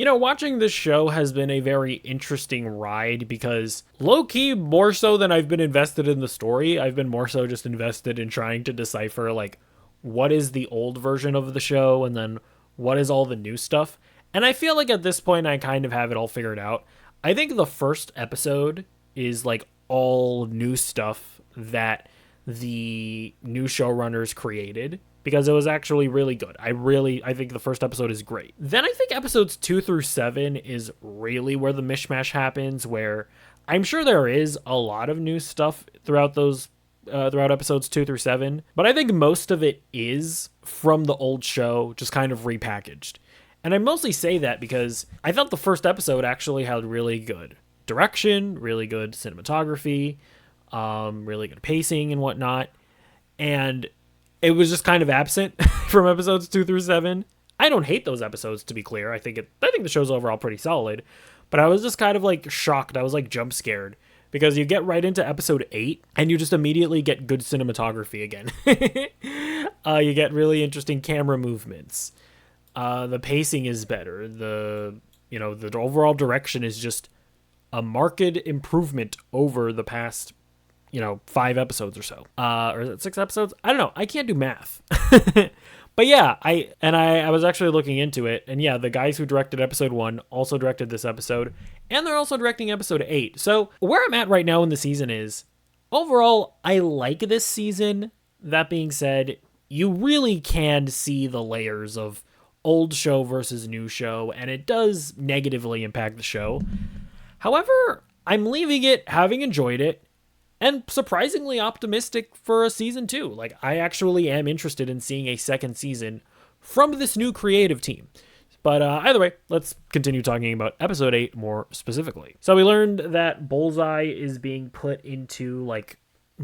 Watching this show has been a very interesting ride because low-key, more so than I've been invested in the story, I've been more so just invested in trying to decipher, like, what is the old version of the show and then what is all the new stuff. And I feel like at this point, I kind of have it all figured out. I think the first episode is, like, all new stuff that the new showrunners created because it was actually really good. I think the first episode is great. Then I think episodes 2 through 7 is really where the mishmash happens, where I'm sure there is a lot of new stuff throughout episodes 2 through 7, but I think most of it is from the old show, just kind of repackaged. And I mostly say that because I thought the first episode actually had really good direction, really good cinematography, really good pacing and whatnot. And it was just kind of absent from episodes 2 through 7. I don't hate those episodes, to be clear. I think the show's overall pretty solid, but I was just kind of like shocked. I was like jump scared because you get right into episode 8 and you just immediately get good cinematography again. You get really interesting camera movements. The pacing is better. The overall direction is just a marked improvement over the past 5 episodes or so. Or is it 6 episodes? I don't know. I can't do math. But yeah, I was actually looking into it, and yeah, the guys who directed episode 1 also directed this episode, and they're also directing episode 8. So where I'm at right now in the season is, overall, I like this season. That being said, you really can see the layers of old show versus new show, and it does negatively impact the show. However, I'm leaving it having enjoyed it, and surprisingly optimistic for a season 2. Like, I actually am interested in seeing a second season from this new creative team. But either way, let's continue talking about episode 8 more specifically. So we learned that Bullseye is being put into, like,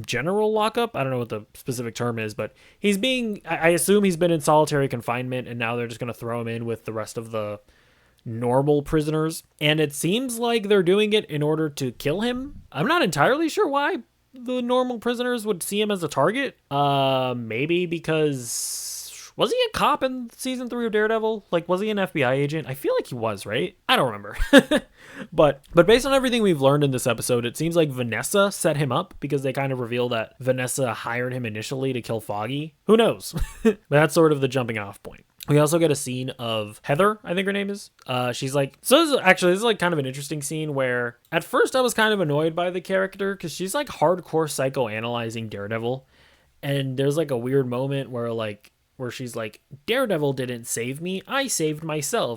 general lockup. I don't know what the specific term is, but I assume he's been in solitary confinement, and now they're just going to throw him in with the rest of the normal prisoners, and it seems like they're doing it in order to kill him. I'm not entirely sure why the normal prisoners would see him as a target. Maybe because, was he a cop in season 3 of Daredevil? Like, was he an FBI agent? I feel like he was, right? I don't remember. But based on everything we've learned in this episode, it seems like Vanessa set him up, because they kind of reveal that Vanessa hired him initially to kill Foggy. Who knows? But that's sort of the jumping off point. We also get a scene of Heather, I think her name is. She's like, this is like kind of an interesting scene where at first I was kind of annoyed by the character because she's like hardcore psychoanalyzing Daredevil. And there's like a weird moment where she's like, Daredevil didn't save me, I saved myself.